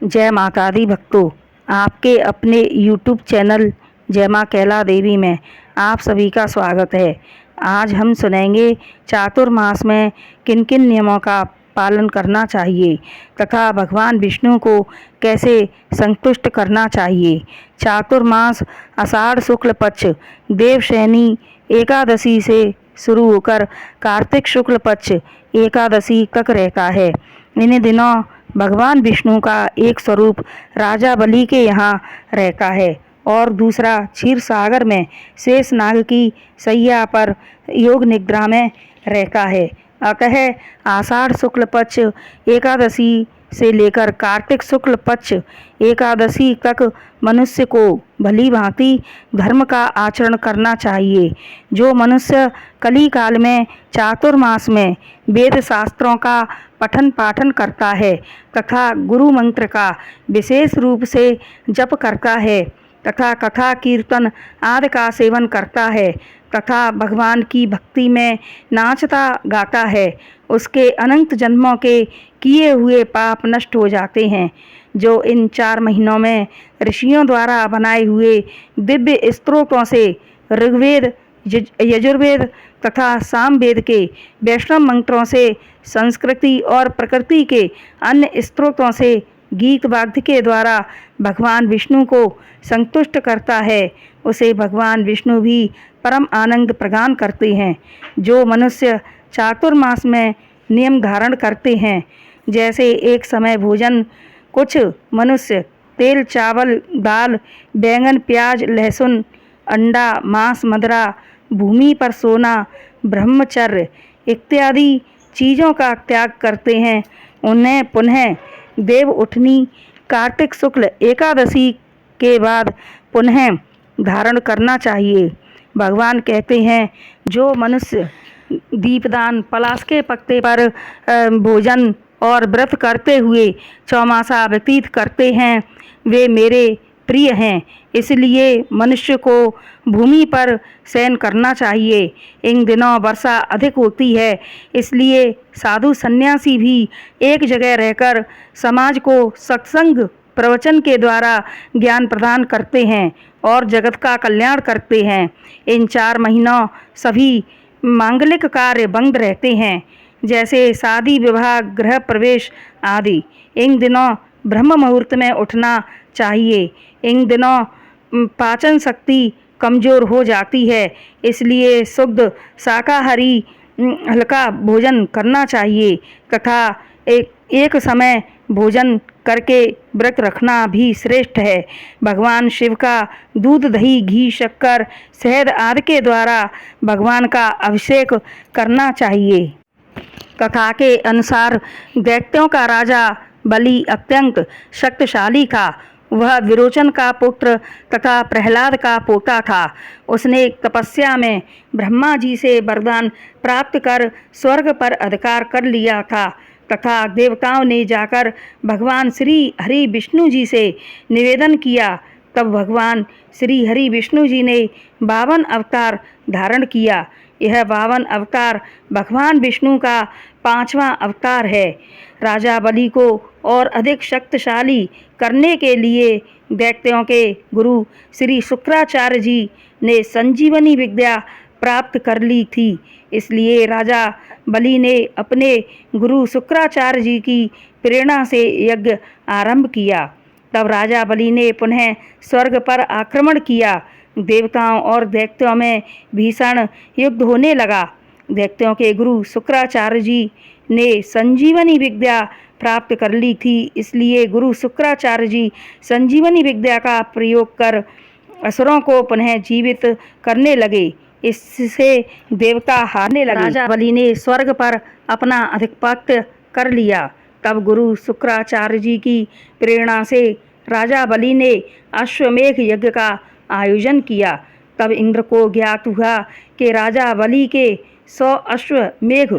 जय माता दी भक्तों, आपके अपने YouTube चैनल जय माँ कैला देवी में आप सभी का स्वागत है। आज हम सुनेंगे चातुर्मास में किन किन नियमों का पालन करना चाहिए तथा भगवान विष्णु को कैसे संतुष्ट करना चाहिए। चातुर्मास आषाढ़ शुक्ल पक्ष देवशयनी एकादशी से शुरू होकर कार्तिक शुक्ल पक्ष एकादशी तक रहता है। इन दिनों भगवान विष्णु का एक स्वरूप राजा बलि के यहाँ रहता है और दूसरा क्षीर सागर में शेषनाग की सैया पर योग निद्रा में रहता है। अतः आषाढ़ शुक्ल पक्ष एकादशी से लेकर कार्तिक शुक्ल पक्ष एकादशी तक मनुष्य को भली भांति धर्म का आचरण करना चाहिए। जो मनुष्य कली काल में चातुर्मास में वेद शास्त्रों का पठन पाठन करता है तथा गुरु मंत्र का विशेष रूप से जप करता है तथा कथा कीर्तन आदि का सेवन करता है तथा भगवान की भक्ति में नाचता गाता है, उसके अनंत जन्मों के किए हुए पाप नष्ट हो जाते हैं। जो इन 4 महीनों में ऋषियों द्वारा बनाए हुए दिव्य स्तोत्रों से ऋग्वेद, यजुर्वेद तथा सामवेद के वैष्णव मंत्रों से, संस्कृति और प्रकृति के अन्य स्तोत्रों से, गीत वाद्य के द्वारा भगवान विष्णु को संतुष्ट करता है, उसे भगवान विष्णु भी परम आनंद प्रदान करते हैं। जो मनुष्य चातुर्मास में नियम धारण करते हैं, जैसे एक समय भोजन, कुछ मनुष्य तेल, चावल, दाल, बैंगन, प्याज, लहसुन, अंडा, मांस, मदिरा, भूमि पर सोना, ब्रह्मचर्य इत्यादि चीज़ों का त्याग करते हैं, उन्हें पुनः देव उठनी कार्तिक शुक्ल एकादशी के बाद पुनः धारण करना चाहिए। भगवान कहते हैं, जो मनुष्य दीपदान, पलाश के पत्ते पर भोजन और व्रत करते हुए चौमासा व्यतीत करते हैं, वे मेरे प्रिय हैं। इसलिए मनुष्य को भूमि पर शयन करना चाहिए। इन दिनों वर्षा अधिक होती है, इसलिए साधु सन्यासी भी एक जगह रहकर समाज को सत्संग प्रवचन के द्वारा ज्ञान प्रदान करते हैं और जगत का कल्याण करते हैं। इन 4 महीनों सभी मांगलिक कार्य बंद रहते हैं, जैसे शादी, विवाह, गृह प्रवेश आदि। इन दिनों ब्रह्म मुहूर्त में उठना चाहिए। इन दिनों पाचन शक्ति कमज़ोर हो जाती है, इसलिए शुद्ध शाकाहारी हल्का भोजन करना चाहिए तथा एक समय भोजन करके व्रत रखना भी श्रेष्ठ है। भगवान शिव का दूध, दही, घी, शक्कर, शहद आदि के द्वारा भगवान का अभिषेक करना चाहिए। कथा के अनुसार दैत्यों का राजा बलि अत्यंत शक्तिशाली था। वह विरोचन का पुत्र तथा प्रहलाद का पोता था। उसने तपस्या में ब्रह्मा जी से वरदान प्राप्त कर स्वर्ग पर अधिकार कर लिया था तथा देवताओं ने जाकर भगवान श्री हरि विष्णु जी से निवेदन किया। तब भगवान श्री हरि विष्णु जी ने 52 अवतार धारण किया। यह 52 अवतार भगवान विष्णु का 5वां अवतार है। राजा बलि को और अधिक शक्तिशाली करने के लिए दैत्यों के गुरु श्री शुक्राचार्य जी ने संजीवनी विद्या प्राप्त कर ली थी। इसलिए राजा बलि ने अपने गुरु शुक्राचार्य जी की प्रेरणा से यज्ञ आरंभ किया। तब राजा बलि ने पुनः स्वर्ग पर आक्रमण किया। देवताओं और दैत्यों में भीषण युद्ध होने लगा। दैत्यों के गुरु शुक्राचार्य जी ने संजीवनी विद्या प्राप्त कर ली थी, इसलिए गुरु शुक्राचार्य जी संजीवनी विद्या का प्रयोग कर असुरों को पुनः जीवित करने लगे। इससे देवता हारने लगे। राजा बलि ने स्वर्ग पर अपना आधिपत्य कर लिया। तब गुरु शुक्राचार्य जी की प्रेरणा से राजा बलि ने अश्वमेघ यज्ञ का आयोजन किया। तब इंद्र को ज्ञात हुआ कि राजा बलि के 100 अश्वमेघ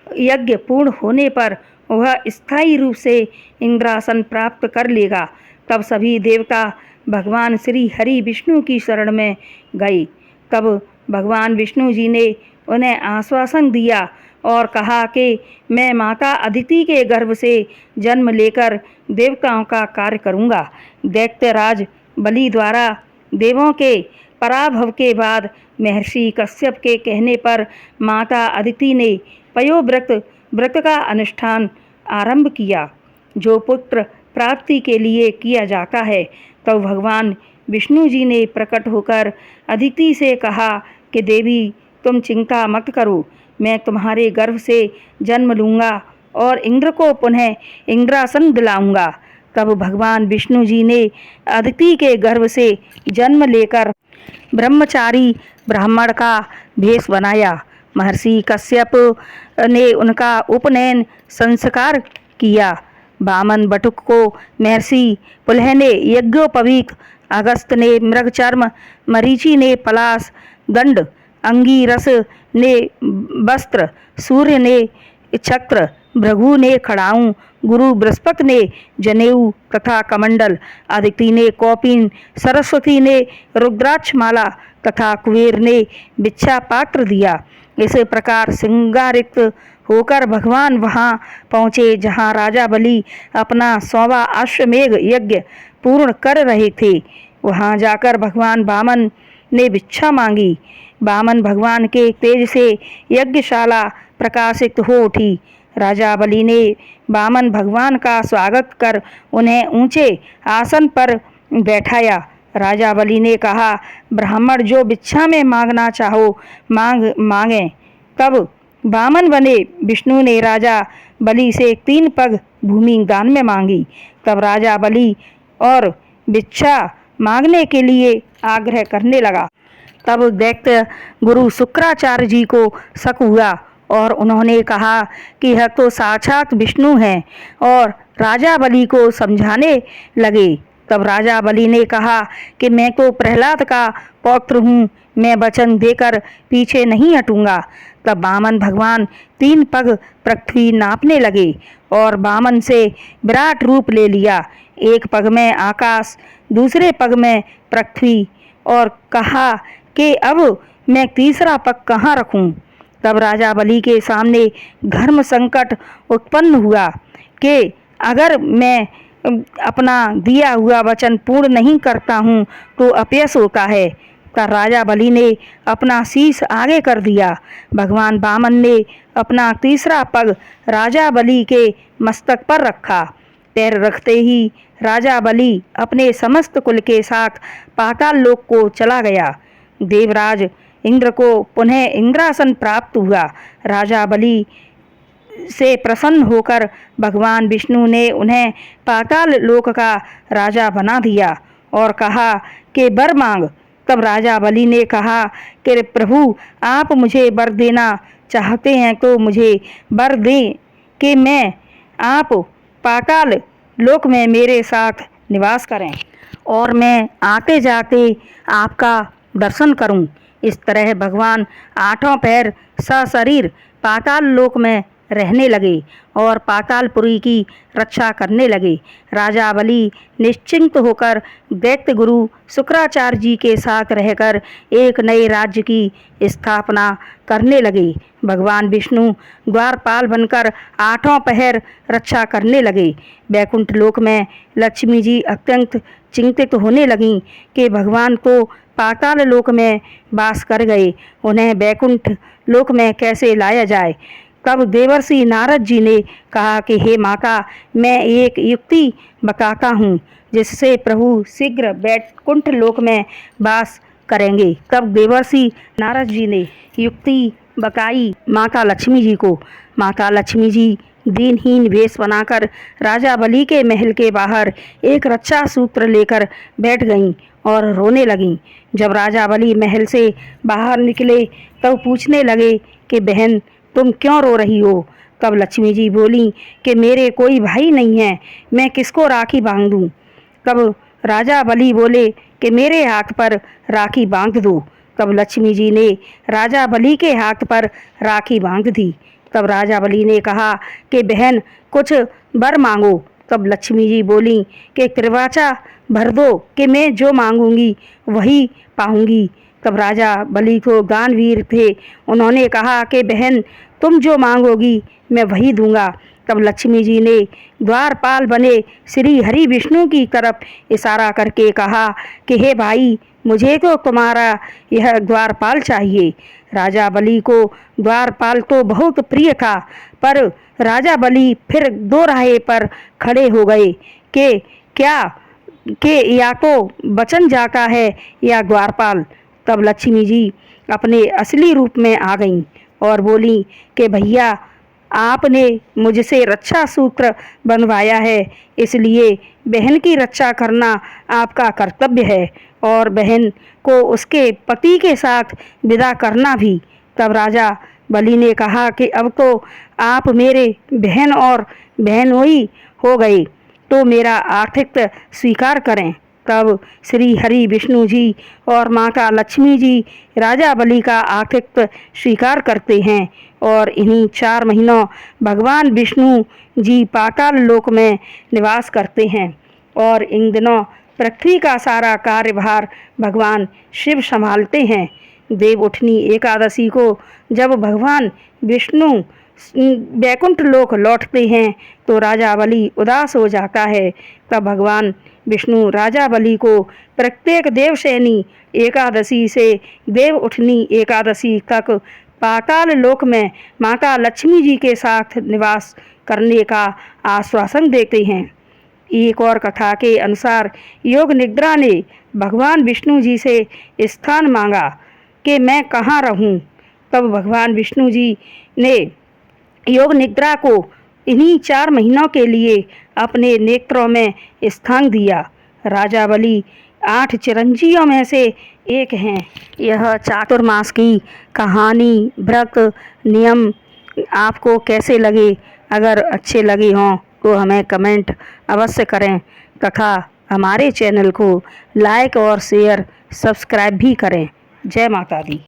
यज्ञ पूर्ण होने पर वह स्थायी रूप से इंद्रासन प्राप्त कर लेगा। तब सभी देवता भगवान श्री हरि विष्णु की शरण में गए। तब भगवान विष्णु जी ने उन्हें आश्वासन दिया और कहा कि मैं माता अदिति के गर्भ से जन्म लेकर देवताओं का कार्य करूँगा। दैत्यराज बलि द्वारा देवों के पराभव के बाद महर्षि कश्यप के कहने पर माता अदिति ने पयोव्रत व्रत का अनुष्ठान आरंभ किया, जो पुत्र प्राप्ति के लिए किया जाता है। तब भगवान विष्णु जी ने प्रकट होकर अदिति से कहा कि देवी, तुम चिंता मत करो, मैं तुम्हारे गर्भ से जन्म लूँगा और इंद्र को पुनः इंद्रासन दिलाऊंगा। तब भगवान विष्णु जी ने अदिति के गर्भ से जन्म लेकर ब्रह्मचारी ब्राह्मण का भेष बनाया। महर्षि कश्यप ने उनका उपनयन संस्कार किया। वामन बटुक को महर्षि पुलह ने यज्ञोपवीत, अगस्त ने मृगचर्म, मरीचि ने पलाश, दंड, अंगीरस ने वस्त्र, सूर्य ने छत्र, भृगु ने खड़ाऊं, गुरु बृहस्पति ने जनेऊ तथा कमंडल, अदिति ने कौपीन, सरस्वती ने रुद्राक्षमाला तथा कुबेर ने भिक्षा पात्र दिया। इस प्रकार श्रृंगारित होकर भगवान वहां पहुँचे जहां राजा बलि अपना 100वां अश्वमेघ यज्ञ पूर्ण कर रहे थे। वहां जाकर भगवान वामन ने भिक्षा मांगी। वामन भगवान के तेज से यज्ञशाला प्रकाशित हो उठी। राजा बलि ने वामन भगवान का स्वागत कर उन्हें ऊंचे आसन पर बैठाया। राजा बलि ने कहा, ब्राह्मण जो भिक्षा में मांगना चाहो मांगे। तब वामन बने विष्णु ने राजा बलि से 3 पग भूमि दान में मांगी। तब राजा बलि और भिक्षा मांगने के लिए आग्रह करने लगा। तब दैत्य गुरु शुक्राचार्य जी को शक हुआ और उन्होंने कहा कि यह तो साक्षात विष्णु हैं, और राजा बलि को समझाने लगे। तब राजा बलि ने कहा कि मैं तो प्रहलाद का पौत्र हूँ, मैं वचन देकर पीछे नहीं हटूंगा। तब वामन भगवान 3 पग पृथ्वी नापने लगे और वामन से विराट रूप ले लिया। एक पग में आकाश, दूसरे पग में पृथ्वी, और कहा कि अब मैं तीसरा पग कहाँ रखूं। तब राजा बलि के सामने धर्म संकट उत्पन्न हुआ कि अगर मैं अपना दिया हुआ वचन पूर्ण नहीं करता हूँ तो अपयश होता है। तब राजा बलि ने अपना शीश आगे कर दिया। भगवान वामन ने अपना तीसरा पग राजा बलि के मस्तक पर रखा। पैर रखते ही राजा बलि अपने समस्त कुल के साथ पाताल लोक को चला गया। देवराज इंद्र को पुनः इंद्रासन प्राप्त हुआ। राजा बलि से प्रसन्न होकर भगवान विष्णु ने उन्हें पाताल लोक का राजा बना दिया और कहा कि वर मांग। तब राजा बलि ने कहा कि प्रभु, आप मुझे वर देना चाहते हैं तो मुझे वर दें कि मैं आप पाताल लोक में मेरे साथ निवास करें और मैं आते जाते आपका दर्शन करूं। इस तरह भगवान 8 पैर सशरीर पाताल लोक में रहने लगे और पातालपुरी की रक्षा करने लगे। राजा बलि निश्चिंत होकर दैत्य गुरु शुक्राचार्य जी के साथ रहकर एक नए राज्य की स्थापना करने लगे। भगवान विष्णु द्वारपाल बनकर 8 पहर रक्षा करने लगे। वैकुंठ लोक में लक्ष्मी जी अत्यंत चिंतित होने लगीं कि भगवान तो पाताल लोक में वास कर गए, उन्हें वैकुंठ लोक में कैसे लाया जाए। तब देवर्षि नारद जी ने कहा कि हे माता, मैं एक युक्ति बताता हूँ जिससे प्रभु शीघ्र वैकुंठ लोक में वास करेंगे। तब देवर्षि नारद जी ने युक्ति बताई माता लक्ष्मी जी को। माता लक्ष्मी जी दीनहीन वेश बनाकर राजा बलि के महल के बाहर एक रक्षा सूत्र लेकर बैठ गईं और रोने लगीं। जब राजा बलि महल से बाहर निकले तब पूछने लगे कि बहन, तुम क्यों रो रही हो। तब लक्ष्मी जी बोली कि मेरे कोई भाई नहीं है, मैं किसको राखी बांध दूँ। तब राजा बलि बोले कि मेरे हाथ पर राखी बांध दो। तब लक्ष्मी जी ने राजा बलि के हाथ पर राखी बांध दी। तब राजा बलि ने कहा कि बहन, कुछ वर मांगो। तब लक्ष्मी जी बोली कि कृपाचा भर दो कि मैं जो मांगूंगी वही पाऊंगी। तब राजा बलि को दानवीर थे, उन्होंने कहा कि बहन तुम जो मांगोगी मैं वही दूंगा। तब लक्ष्मी जी ने द्वारपाल बने श्री हरि विष्णु की तरफ इशारा करके कहा कि हे भाई, मुझे तो तुम्हारा यह द्वारपाल चाहिए। राजा बलि को द्वारपाल तो बहुत प्रिय था, पर राजा बलि फिर दो राहे पर खड़े हो गए कि क्या कि या तो बचन जाता है या द्वारपाल। तब लक्ष्मी जी अपने असली रूप में आ गईं और बोली कि भैया, आपने मुझसे रक्षा सूत्र बनवाया है, इसलिए बहन की रक्षा करना आपका कर्तव्य है और बहन को उसके पति के साथ विदा करना भी। तब राजा बलि ने कहा कि अब तो आप मेरे बहन और बहनोई हो गए, तो मेरा आतिथ्य स्वीकार करें। तब श्री हरि विष्णु जी और माता लक्ष्मी जी राजा बलि का आतिथ्य स्वीकार करते हैं और इन्हीं 4 महीनों भगवान विष्णु जी पाताल लोक में निवास करते हैं और इन दिनों पृथ्वी का सारा कार्यभार भगवान शिव संभालते हैं। देवउठनी एकादशी को जब भगवान विष्णु वैकुंठ लोक लौटते हैं तो राजा बलि उदास हो जाता है। तब भगवान विष्णु राजा बलि को प्रत्येक देवशयनी एकादशी से देवउठनी एकादशी तक पाताल लोक में माता लक्ष्मी जी के साथ निवास करने का आश्वासन देते हैं। एक और कथा के अनुसार योग निद्रा ने भगवान विष्णु जी से स्थान मांगा कि मैं कहाँ रहूं। तब भगवान विष्णु जी ने योग निद्रा को इन्हीं 4 महीनों के लिए अपने नेत्रों में स्थान दिया। राजा बलि 8 चिरंजीवियों में से एक हैं। यह चातुर्मास की कहानी, व्रत, नियम आपको कैसे लगे? अगर अच्छे लगे हों तो हमें कमेंट अवश्य करें तथा हमारे चैनल को लाइक और शेयर सब्सक्राइब भी करें। जय माता दी।